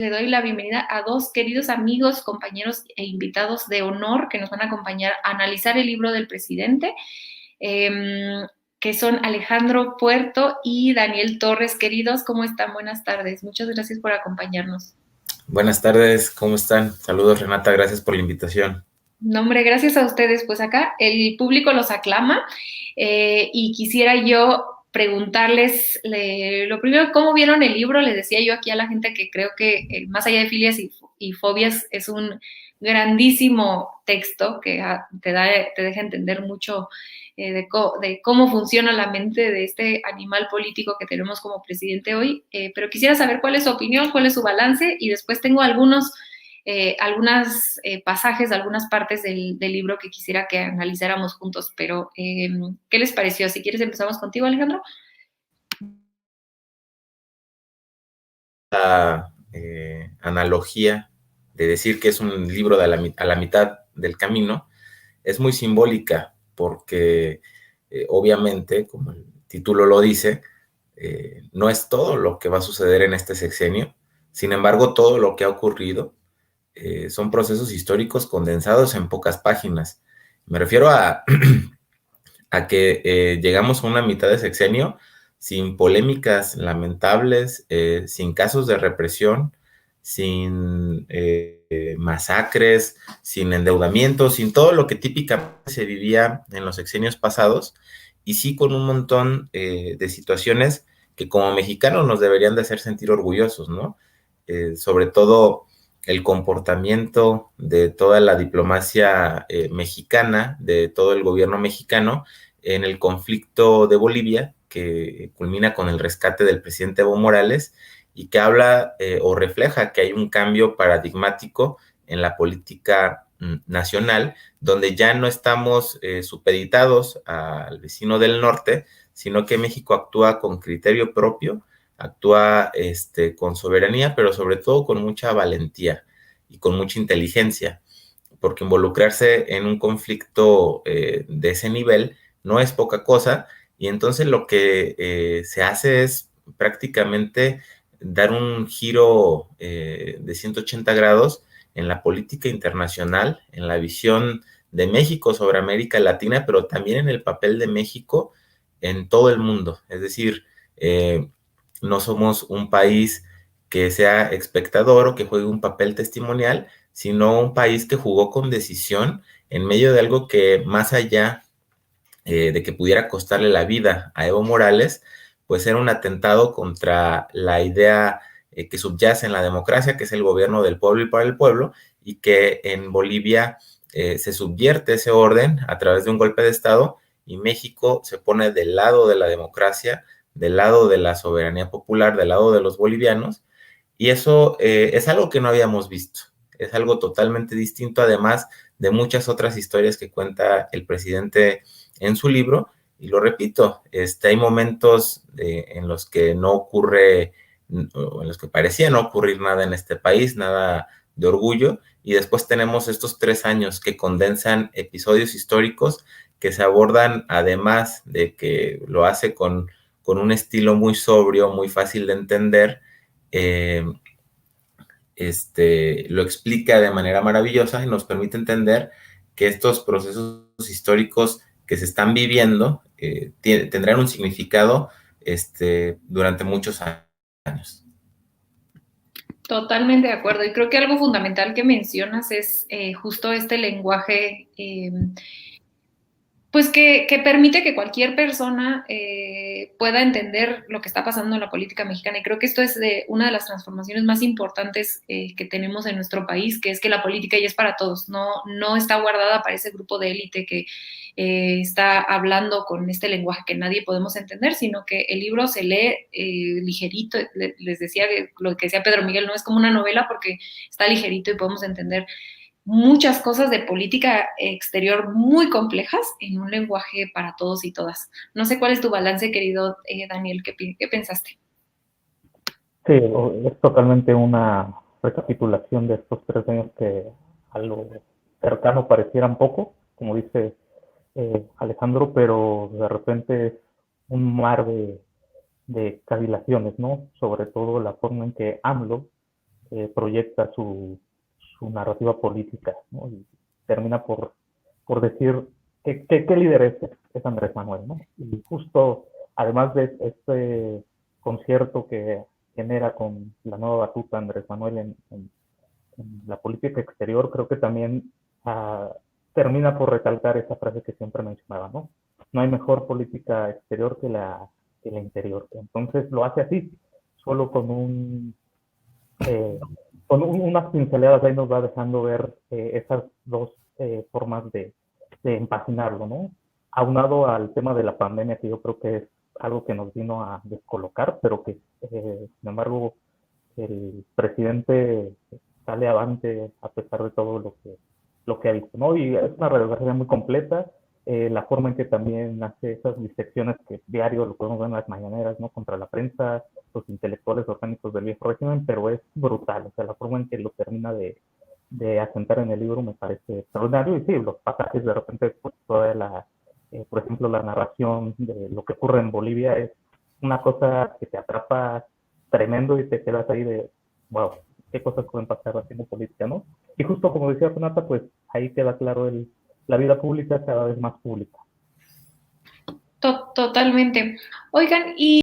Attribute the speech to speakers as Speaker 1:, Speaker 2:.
Speaker 1: Le doy la bienvenida a dos queridos amigos, compañeros e invitados de honor que nos van a acompañar a analizar el libro del presidente, que son Alejandro Puerto y Daniel Torres. Queridos, ¿cómo están? Buenas tardes. Muchas gracias por acompañarnos.
Speaker 2: Buenas tardes, ¿cómo están? Saludos, Renata, gracias por la invitación.
Speaker 1: No, hombre, gracias a ustedes. Pues acá el público los aclama y quisiera yo preguntarles lo primero, ¿cómo vieron el libro? Les decía yo aquí a la gente que creo que Más allá de filias y fobias es un grandísimo texto que te deja entender mucho de cómo funciona la mente de este animal político que tenemos como presidente hoy. Pero quisiera saber cuál es su opinión, cuál es su balance y después tengo algunos pasajes, algunas partes del libro que quisiera que analizáramos juntos, pero ¿qué les pareció? Si quieres empezamos contigo, Alejandro.
Speaker 2: La analogía de decir que es un libro de a la mitad del camino es muy simbólica porque obviamente, como el título lo dice, no es todo lo que va a suceder en este sexenio. Sin embargo, todo lo que ha ocurrido son procesos históricos condensados en pocas páginas. Me refiero a que llegamos a una mitad de sexenio sin polémicas lamentables, sin casos de represión, sin masacres, sin endeudamiento, sin todo lo que típicamente se vivía en los sexenios pasados, y sí con un montón de situaciones que como mexicanos nos deberían de hacer sentir orgullosos, ¿no? Sobre todo el comportamiento de toda la diplomacia mexicana, de todo el gobierno mexicano, en el conflicto de Bolivia, que culmina con el rescate del presidente Evo Morales y que habla o refleja que hay un cambio paradigmático en la política nacional, donde ya no estamos supeditados al vecino del norte, sino que México actúa con criterio propio, actúa con soberanía, pero sobre todo con mucha valentía y con mucha inteligencia, porque involucrarse en un conflicto de ese nivel no es poca cosa, y entonces lo que se hace es prácticamente dar un giro de 180 grados en la política internacional, en la visión de México sobre América Latina, pero también en el papel de México en todo el mundo. Es decir, no somos un país que sea espectador o que juegue un papel testimonial, sino un país que jugó con decisión en medio de algo que más allá de que pudiera costarle la vida a Evo Morales, pues era un atentado contra la idea que subyace en la democracia, que es el gobierno del pueblo y para el pueblo, y que en Bolivia se subvierte ese orden a través de un golpe de Estado y México se pone del lado de la democracia, del lado de la soberanía popular, del lado de los bolivianos, y eso es algo que no habíamos visto, es algo totalmente distinto, además de muchas otras historias que cuenta el presidente en su libro, y lo repito, hay momentos en los que no ocurre, o en los que parecía no ocurrir nada en este país, nada de orgullo, y después tenemos estos 3 años que condensan episodios históricos que se abordan, además de que lo hace con un estilo muy sobrio, muy fácil de entender, eh, lo explica de manera maravillosa y nos permite entender que estos procesos históricos que se están viviendo tendrán un significado durante muchos años.
Speaker 1: Totalmente de acuerdo. Y creo que algo fundamental que mencionas es justo este lenguaje pues que permite que cualquier persona pueda entender lo que está pasando en la política mexicana. Y creo que esto es una de las transformaciones más importantes que tenemos en nuestro país, que es que la política ya es para todos, no está guardada para ese grupo de élite que está hablando con este lenguaje que nadie podemos entender, sino que el libro se lee ligerito. Les decía que lo que decía Pedro Miguel, no es como una novela porque está ligerito y podemos entender muchas cosas de política exterior muy complejas en un lenguaje para todos y todas. No sé cuál es tu balance, querido Daniel, ¿qué pensaste?
Speaker 3: Sí, es totalmente una recapitulación de estos 3 años que a lo cercano parecieran poco, como dice Alejandro, pero de repente es un mar de cavilaciones, ¿no? Sobre todo la forma en que AMLO proyecta su narrativa política, ¿no? Y termina por decir qué líder es Andrés Manuel, ¿no? Y justo, además de este concierto que genera con la nueva batuta Andrés Manuel en la política exterior, creo que también termina por recalcar esa frase que siempre mencionaba, ¿no? No hay mejor política exterior que la interior. Entonces lo hace así, solo con unas pinceladas ahí nos va dejando ver esas dos formas de empacinarlo, ¿no? Aunado al tema de la pandemia, que yo creo que es algo que nos vino a descolocar, pero que, sin embargo, el presidente sale avante a pesar de todo lo que ha visto, ¿no? Y es una radiografía muy completa, la forma en que también hace esas disecciones que diario lo podemos ver en las mañaneras, ¿no? Contra la prensa, los intelectuales orgánicos del viejo régimen, pero es brutal, o sea, la forma en que lo termina de asentar en el libro me parece extraordinario, y sí, los pasajes de repente, pues, toda por ejemplo, la narración de lo que ocurre en Bolivia es una cosa que te atrapa tremendo y te quedas ahí de, wow, qué cosas pueden pasar haciendo política, ¿no? Y justo como decía Renata, pues ahí queda claro la vida pública cada vez más pública.
Speaker 1: Totalmente. Oigan, y